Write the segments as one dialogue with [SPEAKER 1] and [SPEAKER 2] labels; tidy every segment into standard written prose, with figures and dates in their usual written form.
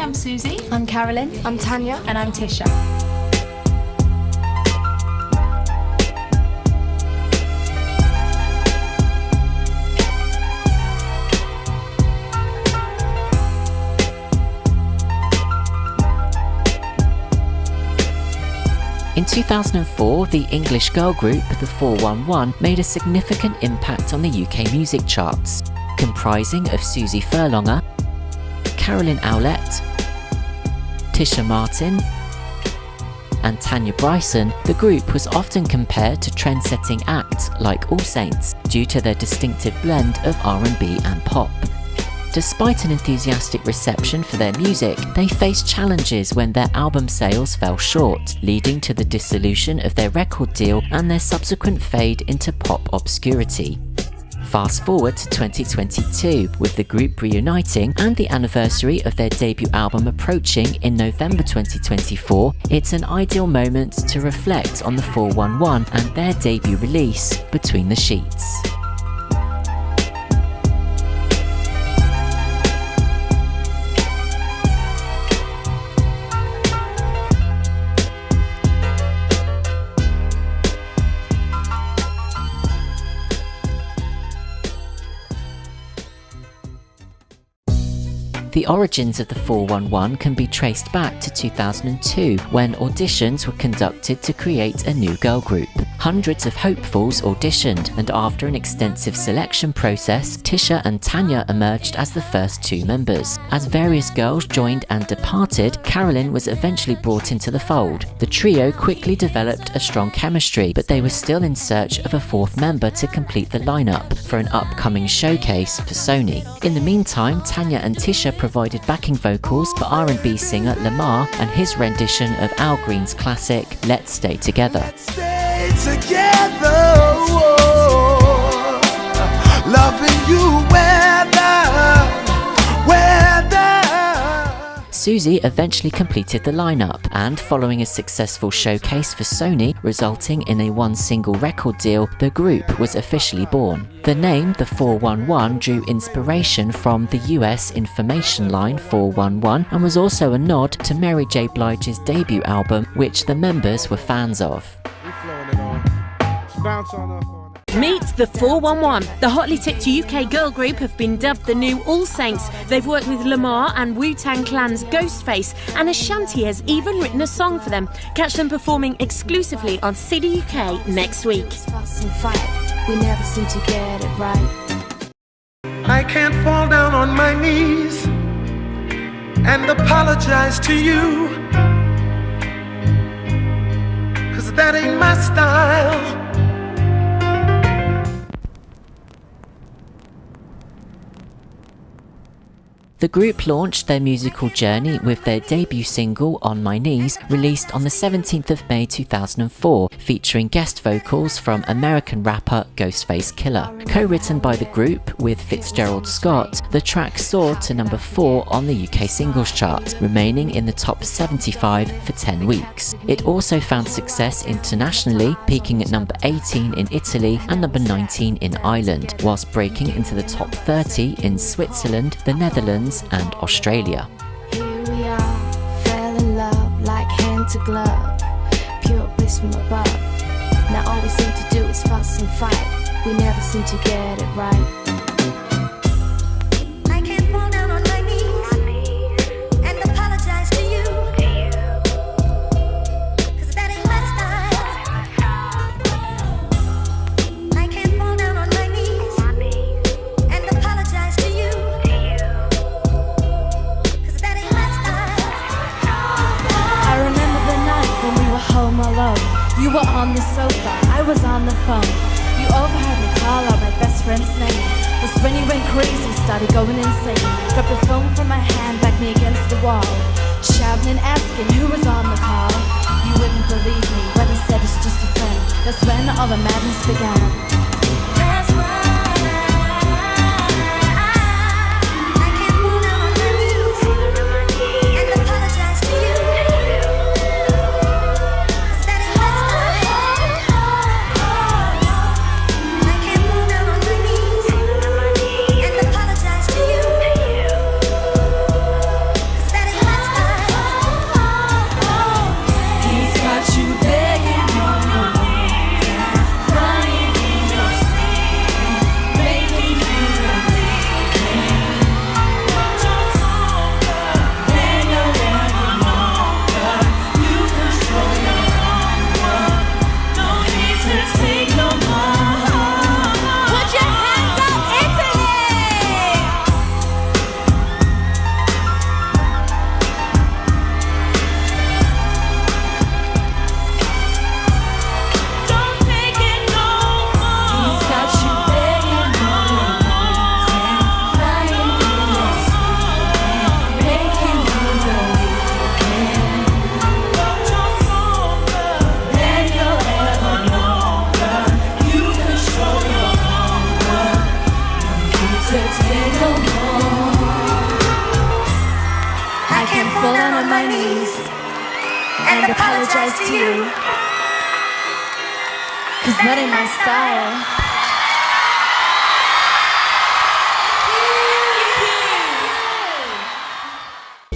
[SPEAKER 1] I'm Susie.
[SPEAKER 2] I'm Carolyn.
[SPEAKER 3] I'm Tanya.
[SPEAKER 1] And I'm Tisha.
[SPEAKER 4] In 2004, the English girl group, the 411, made a significant impact on the UK music charts. Comprising of Susie Furlonger, Carolyn Owlett, Tisha Martin, and Tanya Bryson, the group was often compared to trend-setting acts like All Saints due to their distinctive blend of R&B and pop. Despite an enthusiastic reception for their music, they faced challenges when their album sales fell short, leading to the dissolution of their record deal and their subsequent fade into pop obscurity. Fast forward to 2022, with the group reuniting and the anniversary of their debut album approaching in November 2024, it's an ideal moment to reflect on the 411 and their debut release, Between the Sheets. The origins of the 411 can be traced back to 2002, when auditions were conducted to create a new girl group. Hundreds of hopefuls auditioned, and after an extensive selection process, Tisha and Tanya emerged as the first two members. As various girls joined and departed, Carolyn was eventually brought into the fold. The trio quickly developed a strong chemistry, but they were still in search of a fourth member to complete the lineup for an upcoming showcase for Sony. In the meantime, Tanya and Tisha provided backing vocals for R&B singer Lamar and his rendition of Al Green's classic Let's Stay Together.
[SPEAKER 5] Let's stay together, loving you
[SPEAKER 4] Susie eventually completed the lineup, and following a successful showcase for Sony, resulting in a one-single record deal, the group was officially born. The name, the 411, drew inspiration from the US information line 411 and was also a nod to Mary J. Blige's debut album, which the members were fans of.
[SPEAKER 6] Meet the 411. The hotly tipped UK girl group have been dubbed the new All Saints. They've worked with Lamar and Wu-Tang Clan's Ghostface, and Ashanti has even written a song for them. Catch them performing exclusively on City UK next week.
[SPEAKER 7] We never seem to get it right.
[SPEAKER 5] I can't fall down on my knees and apologize to you, 'cause that ain't my style.
[SPEAKER 4] The group launched their musical journey with their debut single, On My Knees, released on the 17th of May 2004, featuring guest vocals from American rapper Ghostface Killah. Co-written by the group with Fitzgerald Scott, the track soared to number 4 on the UK singles chart, remaining in the top 75 for 10 weeks. It also found success internationally, peaking at number 18 in Italy and number 19 in Ireland, whilst breaking into the top 30 in Switzerland, the Netherlands, and Australia.
[SPEAKER 7] Here we are, fell in love like hand to glove, pure bliss from above. Now all we seem to do is fuss and fight. We never seem to get it right. I can't fall down on my knees and apologize to you, 'cause that ain't my style. I can't fall down on my knees and apologize to you.
[SPEAKER 8] Home alone. You were on the sofa, I was on the phone. You overheard me call out my best friend's name. That's when you went crazy, started going insane. Grabbed the phone from my hand, backed me against the wall, shouting and asking who was on the call. You wouldn't believe me when I said it's just a friend. That's when all the madness began. I can't fall down on my knees and apologize to you, 'cause that ain't my style.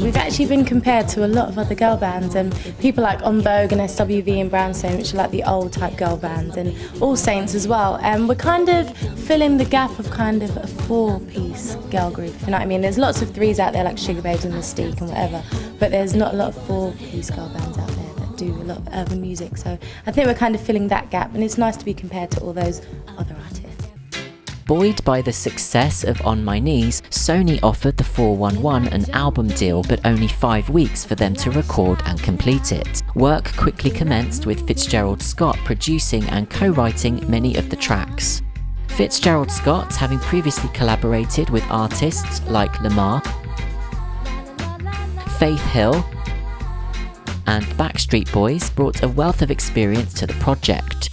[SPEAKER 1] We've actually been compared to a lot of other girl bands, and people like On Vogue and SWV and Brownstone, which are like the old type girl bands, and All Saints as well. And we're kind of filling the gap of kind of a 4-piece girl group, you know what I mean? There's lots of 3s out there like Sugar Babes and Mystique and whatever, but there's not a lot of 4-piece girl bands out there that do a lot of urban music. So I think we're kind of filling that gap, and it's nice to be compared to all those other artists.
[SPEAKER 4] Buoyed by the success of On My Knees, Sony offered the 411 an album deal, but only 5 weeks for them to record and complete it. Work quickly commenced with Fitzgerald Scott producing and co-writing many of the tracks. Fitzgerald Scott, having previously collaborated with artists like Lamar, Faith Hill, and Backstreet Boys, brought a wealth of experience to the project.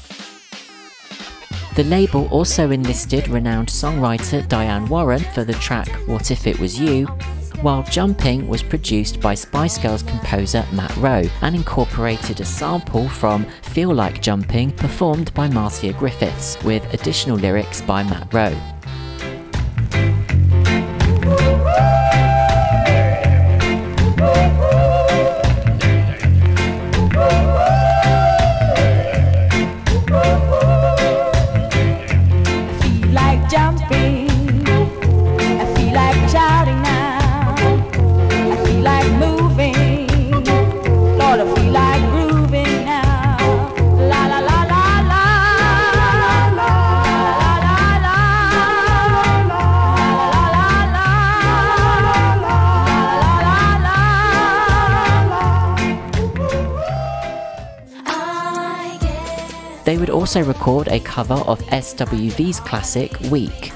[SPEAKER 4] The label also enlisted renowned songwriter Diane Warren for the track What If It Was You, while Jumping was produced by Spice Girls composer Matt Rowe and incorporated a sample from Feel Like Jumping performed by Marcia Griffiths, with additional lyrics by Matt Rowe. They would also record a cover of SWV's classic Weak.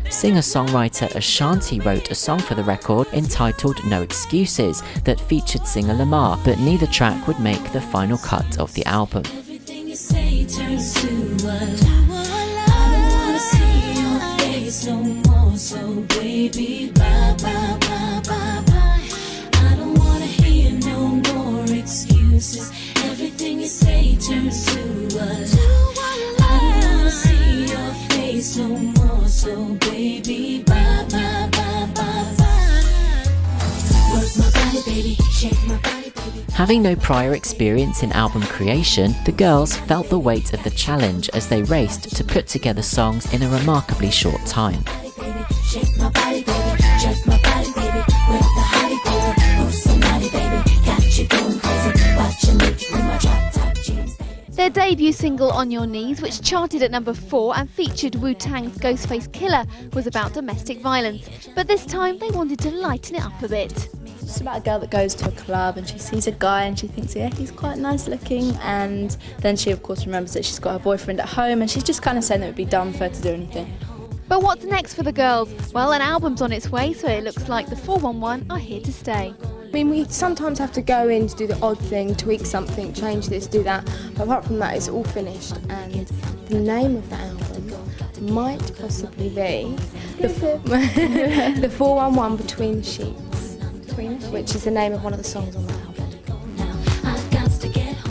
[SPEAKER 4] Singer-songwriter Ashanti wrote a song for the record entitled No Excuses that featured singer Lamar, but neither track would make the final cut of the album.
[SPEAKER 2] Everything you say turns to a lie. I don't wanna see your face no more, so baby, bye, bye, bye, bye, bye. I don't wanna hear no more excuses. Everything you say turns to a lie. I don't wanna see your face no more, so baby, bye, bye, bye, bye, bye. Work my body, baby, shake my body, baby.
[SPEAKER 4] Having no prior experience in album creation, the girls felt the weight of the challenge as they raced to put together songs in a remarkably short time.
[SPEAKER 2] Shake my body, baby, jerk my body, baby, with the hottie, baby, move somebody, baby, got you going crazy, watching me with my drop top jeans, baby.
[SPEAKER 3] Their debut single On Your Knees, which charted at number 4 and featured Wu-Tang's Ghostface Killer, was about domestic violence, but this time they wanted to lighten it up a bit.
[SPEAKER 1] It's about a girl that goes to a club and she sees a guy and she thinks, yeah, he's quite nice looking, and then she of course remembers that she's got her boyfriend at home, and she's just kind of saying that it would be dumb for her to do anything.
[SPEAKER 3] But what's next for the girls? Well, an album's on its way, so it looks like the 411 are here to stay.
[SPEAKER 9] I mean, we sometimes have to go in to do the odd thing, tweak something, change this, do that, but apart from that it's all finished, and the name of the album might possibly be the 411 Between the Sheets, which is the name of one of the songs on the album.
[SPEAKER 2] I've got to get home.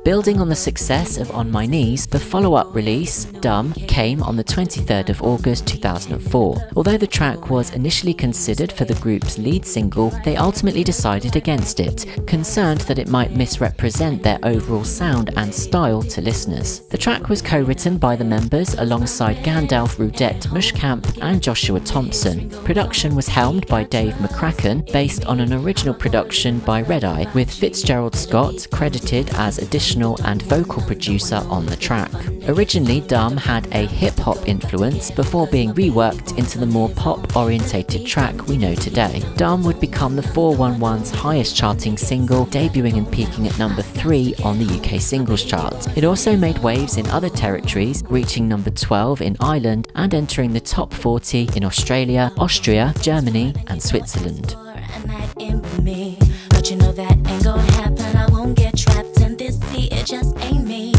[SPEAKER 4] Building on the success of On My Knees, the follow-up release, Dumb, came on the 23rd of August 2004. Although the track was initially considered for the group's lead single, they ultimately decided against it, concerned that it might misrepresent their overall sound and style to listeners. The track was co-written by the members alongside Gandalf, Rudette Muschamp and Joshua Thompson. Production was helmed by Dave McCracken, based on an original production by Red Eye, with Fitzgerald Scott credited as additional promotional and vocal producer on the track. Originally, Dumb had a hip-hop influence before being reworked into the more pop-orientated track we know today. Dumb would become the 411's highest charting single, debuting and peaking at number 3 on the UK singles chart. It also made waves in other territories, reaching number 12 in Ireland and entering the top 40 in Australia, Austria, Germany and Switzerland.
[SPEAKER 2] But you know that ain't gonna happen. I won't get trapped in this sea, it just ain't me.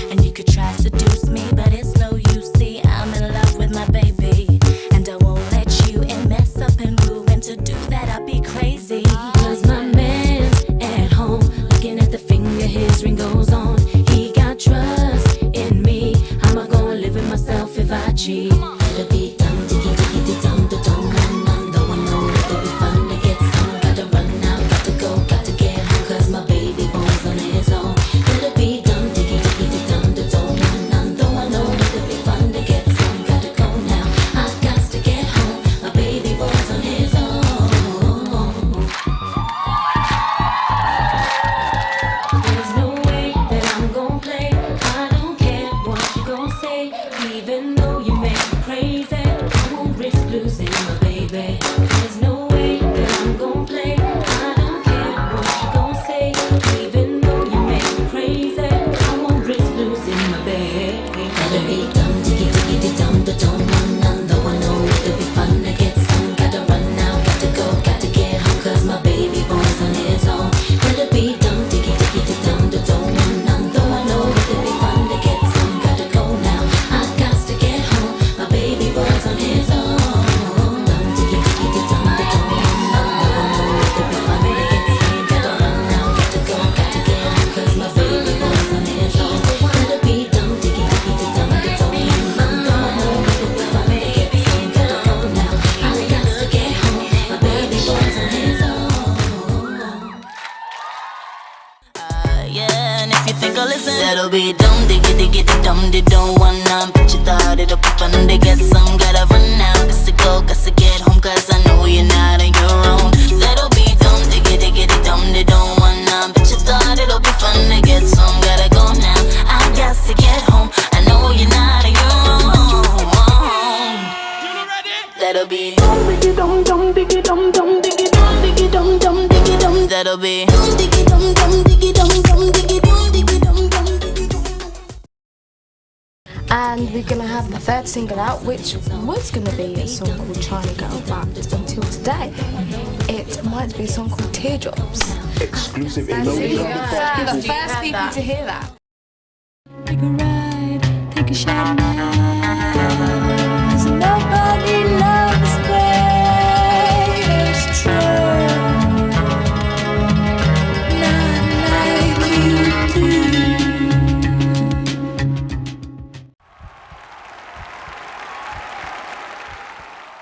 [SPEAKER 2] And you could try seduce me, but it's no use. See, I'm in love with my baby, and I won't let you in mess up and ruin. To do that I'll be crazy. Cause my man's at home, looking at the finger his ring goes on. He got trust in me. How am I gonna live with myself if I cheat? Gotta be dumb, diggy, diggy, diggy, dumb, the dumb, none, though I know it'll be fun to get some. Gotta run now, gotta go, gotta get home, cause my baby boy's on his own. Gotta be dumb, diggy, diggy, diggy, dumb, the dumb, none, though I know it'll be fun to get some. Gotta go now, I've got to get home, my baby boy's on his own. There's no way that I'm gonna play, I don't care what you gon' say. Even though you make me crazy, I won't risk losing my baby. There's no way that I'm gon' play, I don't care what you gon' say. Even though you make me crazy, I won't risk losing my baby. Gotta be dumb, diggy, diggy, diggy, dumb, the dumb, none, though I know it'll be fun to get some. Gotta run now, gotta go, gotta get home, cause my baby boy's on his own. Gotta be dumb, diggy, diggy, diggy, dumb, the dumb, none, though I know it'll be fun to get some. Gotta go now, I've got to get home, my baby boy's on his own. Dumb, diggy, diggy, diggy, dumb, the dumb, none, though I know it'll be fun to get some. Gotta run now, gotta go, gotta get home, cause my baby boy's on his own. Gotta be dumb, diggy, diggy, diggy, dumb, the dumb, none, though I know it'll be fun to get some. Gotta go now, I've got to get home, my baby boy's on his own. Yeah, and if you think I'll listen, that'll be dumb, diggy, diggy, dumb, they don't want none. But you thought it'll be fun to get some. Gotta run now, gotta go, gotta get home, cause I know you're not on your own. That'll be dumb, diggy, diggy, dumb, they don't want none. But you thought it'll be fun to get some. Gotta go now, I got to get home, I know you're not on your own. That'll be dumb, diggy, dumb, dumb, diggy, dumb, dumb, diggy, dumb, diggy, dumb, dumb, diggy, dumb. That'll be dumb, diggy, dumb, dumb, diggy, dumb, dumb, diggy, dumb, diggy, dumb, dumb, diggy, dumb.
[SPEAKER 9] And we're gonna have the third single out, which was gonna be a song called China Girl, but until today, it might be a song called Teardrops.
[SPEAKER 10] Exclusive
[SPEAKER 9] You're
[SPEAKER 10] info.
[SPEAKER 9] the first people to hear that.
[SPEAKER 2] Take a ride, take a shot now. 'Cause nobody loves great, true. Not like you do.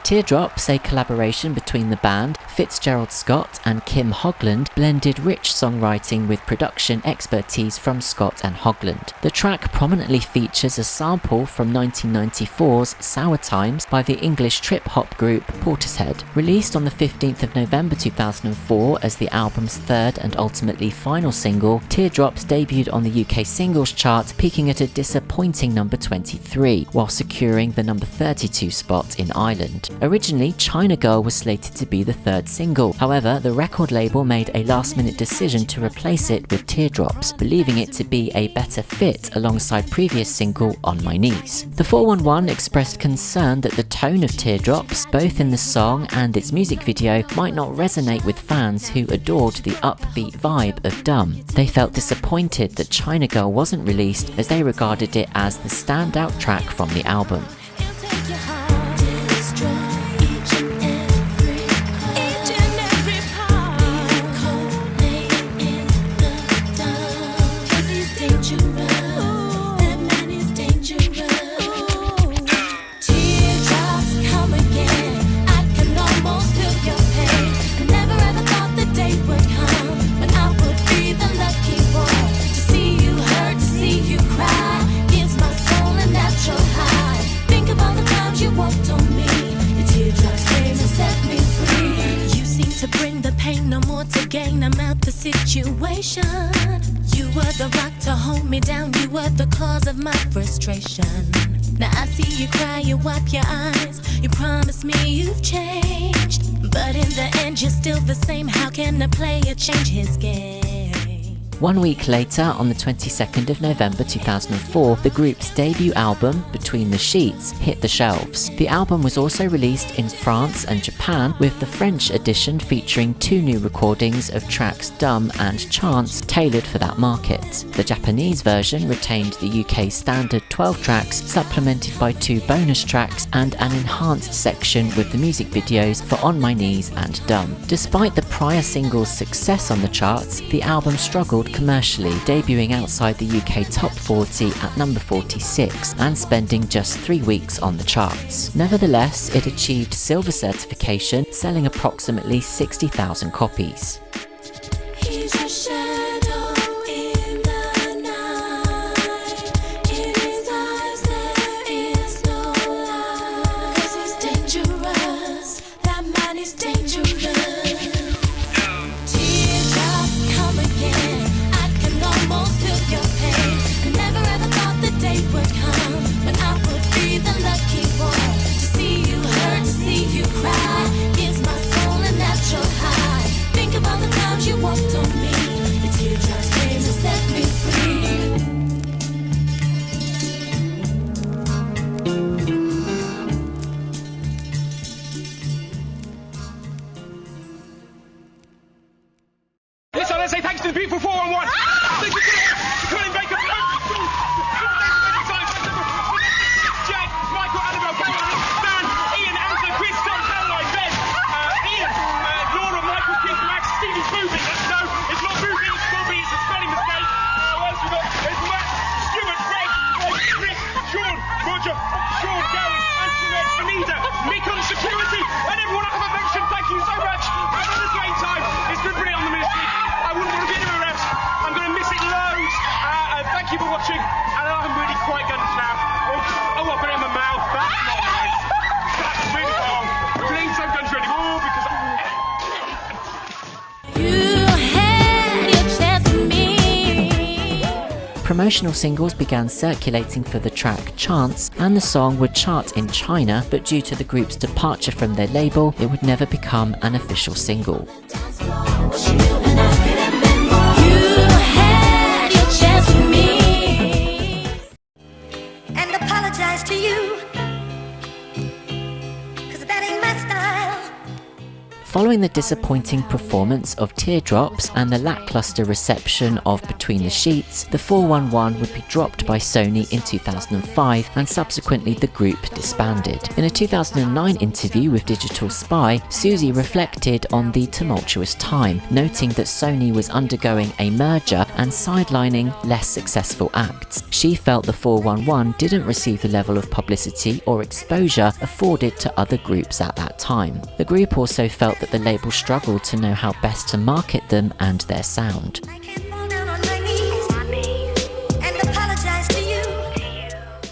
[SPEAKER 4] Teardrops, a collaboration between the band, Fitzgerald Scott and Kim Hogland, blended rich songwriting with production expertise from Scott and Hogland. The track prominently features a sample from 1994's Sour Times by the English trip-hop group Portishead. Released on the 15th of November 2004 as the album's third and ultimately final single, Teardrops debuted on the UK singles chart, peaking at a disappointing number 23, while securing the number 32 spot in Ireland. Originally, China Girl was slated to be the third single. However, the record label made a last-minute decision to replace it with Teardrops, believing it to be a better fit alongside previous single On My Knees. The 411 expressed concern that the tone of Teardrops, both in the song and its music video, might not resonate with fans who adored the upbeat vibe of Dumb. They felt disappointed that China Girl wasn't released, as they regarded it as the standout track from the album.
[SPEAKER 2] See you hurt, to see you cry, gives my soul a natural high. hold me down, you were the cause of my frustration. Now I see you cry, you wipe your eyes. You promise me you've changed, but in the end you're still the same. How can a player change his game?
[SPEAKER 4] 1 week later, on the 22nd of November 2004, the group's debut album, Between the Sheets, hit the shelves. The album was also released in France and Japan, with the French edition featuring 2 new recordings of tracks Dumb and Chance tailored for that market. The Japanese version retained the UK's standard 12 tracks, supplemented by 2 bonus tracks and an enhanced section with the music videos for On My Knees and Dumb. Despite the prior single's success on the charts, the album struggled commercially, debuting outside the UK top 40 at number 46 and spending just 3 weeks on the charts. Nevertheless, it achieved silver certification, selling approximately 60,000 copies.
[SPEAKER 2] He's a shadow in the night. In his eyes there is no light. 'Cause he's dangerous. That man is dangerous. Teardrops come again. I can almost feel your pain. I never ever thought the day would come when I would be the lucky one. To see you hurt, to see you cry, gives my soul a natural high. Think of all the times you walked on me. The teardrops came to set me free.
[SPEAKER 5] Yes, so let's say thanks to the beautiful 4-on-1. Thank you to Colin Baker. Jack, Michael, Annabelle, Caroline, Dan, Ian, Anthony, Chris, Tom, Caroline, Ben, Ian, Laura, Michael, Keith, Max, Stevie's moving. No, it's not moving, it's Bobby, it's a spelling mistake. Who else we got? There's Matt, Stuart, Greg, Chris, Sean, Roger, Sean, Gary, Antoinette, Anita, Mick on security, and everyone I have mentioned. Thank you so much. Have a great time. It's been brilliant on the ministry. I wouldn't want to be anywhere else. I'm going to miss it loads. Thank you for watching. And I'm really quite good now. Oh, I've got it in my mouth. That's not nice. That's really wrong. Please don't go to anymore because
[SPEAKER 2] You had your chance with me.
[SPEAKER 4] Promotional singles began circulating for the track Chance, and the song would chart in China, but due to the group's departure from their label, it would never become an official single.
[SPEAKER 2] And apologize to you, 'cause that ain't my style.
[SPEAKER 4] Following the disappointing performance of Teardrops and the lackluster reception of Between the Sheets, the 411 would be dropped by Sony in 2005, and subsequently the group disbanded. In a 2009 interview with Digital Spy, Susie reflected on the tumultuous time, noting that Sony was undergoing a merger and sidelining less successful acts. She felt the 411 didn't receive the level of publicity or exposure afforded to other groups at that time. The group also felt that the label struggled to know how best to market them and their sound.
[SPEAKER 2] I can't fall down on my knees and apologize to you.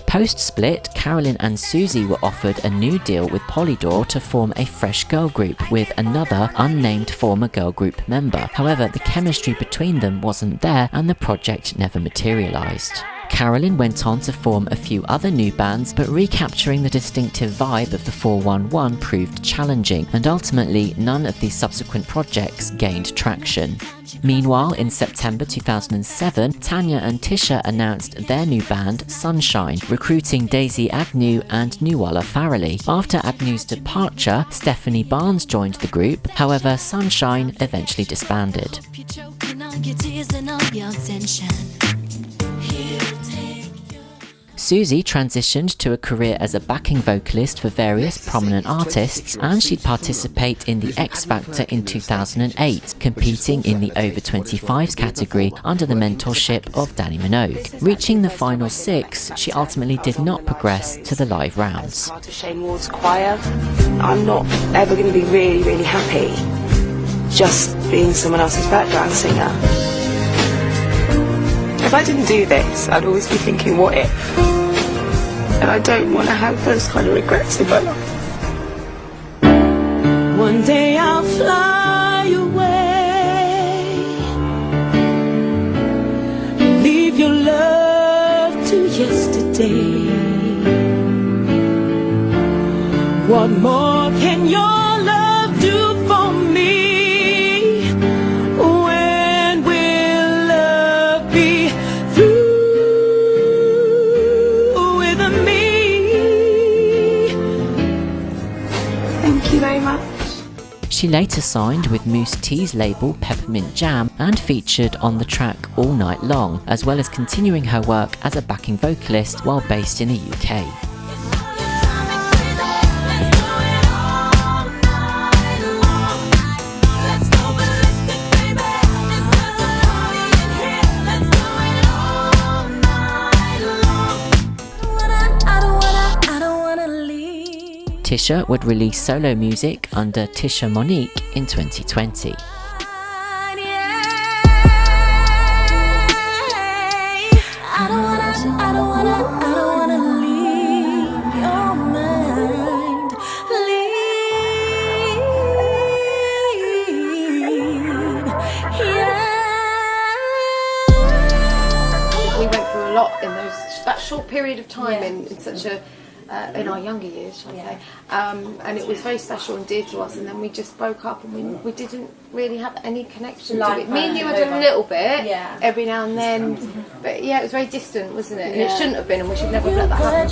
[SPEAKER 4] Post-split, Carolyn and Susie were offered a new deal with Polydor to form a fresh girl group with another unnamed former girl group member. However, the chemistry between them wasn't there and the project never materialised. Carolyn went on to form a few other new bands, but recapturing the distinctive vibe of the 411 proved challenging, and ultimately none of these subsequent projects gained traction. Meanwhile, in September 2007, Tanya and Tisha announced their new band, Sunshine, recruiting Daisy Agnew and Nuala Farrelly. After Agnew's departure, Stephanie Barnes joined the group. However, Sunshine eventually disbanded.
[SPEAKER 2] You're choking on your tears and all your tension. Here, take your
[SPEAKER 4] Susie transitioned to a career as a backing vocalist for various prominent artists, and she'd participate in the X Factor in 2008, competing in the over 25s category under the mentorship of Danny Minogue. Reaching the final 6, she ultimately did not progress to the live rounds.
[SPEAKER 11] Part of Shane Ward's choir. I'm not ever going to be really, really happy just being someone else's background singer. If I didn't do this, I'd always be thinking, what if? And I don't want to have those kind of regrets in my life. One day I'll fly away, leave your love
[SPEAKER 2] day. What more can your love do for me? When will love be through with me? Thank you very much.
[SPEAKER 4] She later signed with MONETISE label Peppermint Jam and featured on the track All Night Long, as well as continuing her work as a backing vocalist while based in the UK. Tisha would release solo music under Tisha Monique in 2020.
[SPEAKER 9] We went through a lot in that short period of time in such a in our younger years, shall I say, and it was very special and dear to us. And then we just broke up, and we didn't really have any connection to it. Me and you had a little bit, every now and then, but yeah, it was very distant, wasn't it? And it shouldn't have been, and we should never have let that happen.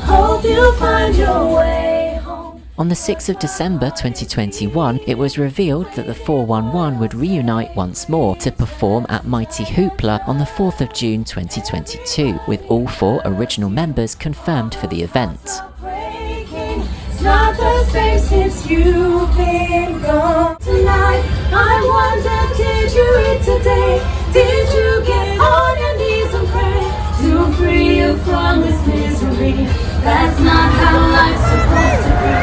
[SPEAKER 2] Hope you find your way home.
[SPEAKER 4] On the 6th of December 2021, it was revealed that the 411 would reunite once more to perform at Mighty Hoopla on the 4th of June 2022, with all 4 original members confirmed for the event.
[SPEAKER 2] It's not the same since you've been gone. Tonight, I wonder, did you eat today? Did you get on your knees and pray to free you from this misery? That's not how life's supposed to be.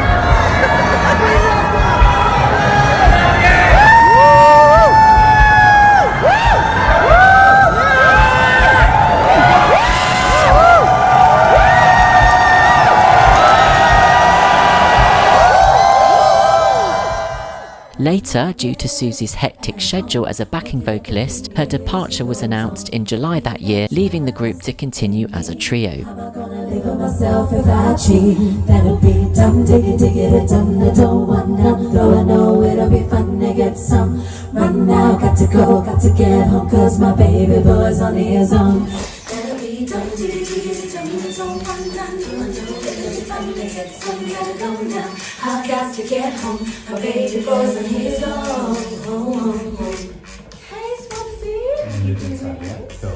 [SPEAKER 4] Later, due to Susie's hectic schedule as a backing vocalist, her departure was announced in July that year, leaving the group to continue as a trio.
[SPEAKER 2] I'm not gonna live on myself if I cheat. That'll be dumb, dig it, dumb. I don't want none, though I know it'll be fun to get some. Run now, got to go, got to get home, cause my baby boy's on his own. That'll be dumb, dig it, dumb. I don't want none, though I know it'll be fun to get some. Gotta go now, I got to get home, my baby boy's on his own. Hey, Swansea.
[SPEAKER 10] You can start, yeah? Go.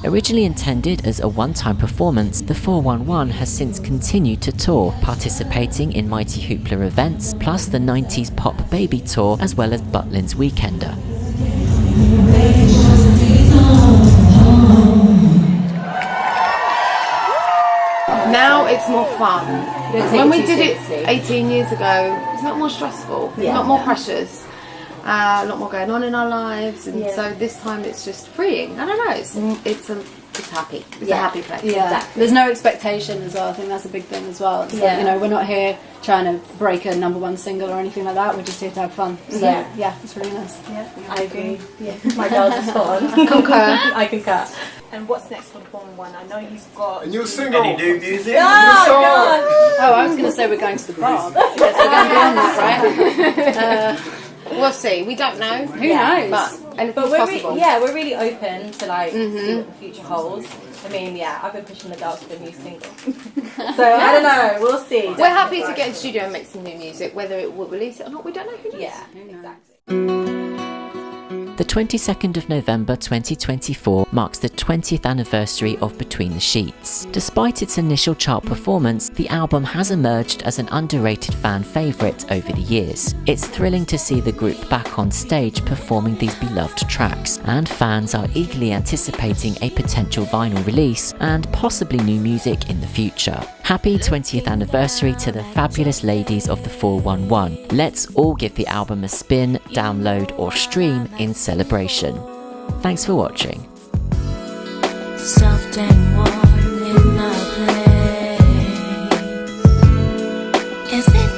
[SPEAKER 4] Originally intended as a one-time performance, the 411 has since continued to tour, participating in Mighty Hoopla events, plus the 90s Pop Baby Tour, as well as Butlin's Weekender.
[SPEAKER 9] Now it's more fun. When we did it 18 years ago, it's not more stressful, not more pressures, a lot more going on in our lives, and so this time it's just freeing. I don't know, it's happy. It's a happy place.
[SPEAKER 12] Yeah.
[SPEAKER 9] Exactly.
[SPEAKER 12] There's no expectation as well. I think that's a big thing as well. It's like, you know, we're not here trying to break a #1 single or anything like that. We're just here to have fun. So, yeah, it's really nice.
[SPEAKER 13] Yeah, I agree. Yeah, my girls are spot on.
[SPEAKER 9] Concur.
[SPEAKER 13] I concur. And what's next for the 411? I know you've got
[SPEAKER 10] A new single.
[SPEAKER 14] Any new music?
[SPEAKER 13] Oh, God.
[SPEAKER 12] Oh, I was going to say we're going to the bar. Yes, we're going beyond that, right?
[SPEAKER 9] We'll see. We don't know.
[SPEAKER 12] Who knows?
[SPEAKER 9] But anything's
[SPEAKER 13] we're
[SPEAKER 9] possible.
[SPEAKER 13] we're really open to like see what the future holds. I mean, I've been pushing the girls for the new single. So I don't know. We'll see.
[SPEAKER 9] We're happy to get in the studio and make some new music. Whether it will release it or not, we don't know. Who knows?
[SPEAKER 13] Yeah, exactly.
[SPEAKER 4] The 22nd of November 2024 marks the 20th anniversary of Between the Sheets. Despite its initial chart performance, the album has emerged as an underrated fan favourite over the years. It's thrilling to see the group back on stage performing these beloved tracks, and fans are eagerly anticipating a potential vinyl release and possibly new music in the future. Happy 20th anniversary to the fabulous ladies of the 411. Let's all give the album a spin, download or stream in celebration. Thanks for watching.
[SPEAKER 2] Soft and warm in my place. Is it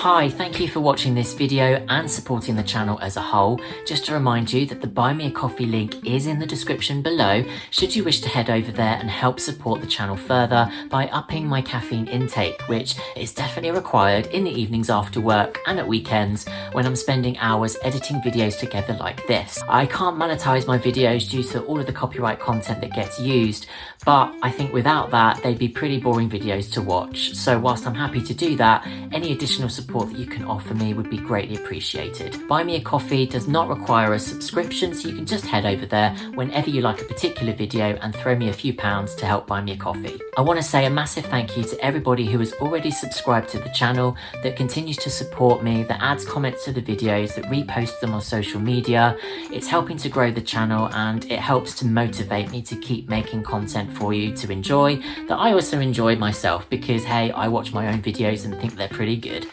[SPEAKER 4] Hi, thank you for watching this video and supporting the channel as a whole. Just to remind you that the Buy Me a Coffee link is in the description below should you wish to head over there and help support the channel further by upping my caffeine intake, which is definitely required in the evenings after work and at weekends when I'm spending hours editing videos together like this. I can't monetize my videos due to all of the copyright content that gets used, but I think without that they'd be pretty boring videos to watch. So whilst I'm happy to do that, any additional support that you can offer me would be greatly appreciated. Buy Me a Coffee does not require a subscription, so you can just head over there whenever you like a particular video and throw me a few pounds to help buy me a coffee. I want to say a massive thank you to everybody who has already subscribed to the channel, that continues to support me, that adds comments to the videos, that reposts them on social media. It's helping to grow the channel and it helps to motivate me to keep making content for you to enjoy, that I also enjoy myself, because hey, I watch my own videos and think they're pretty good.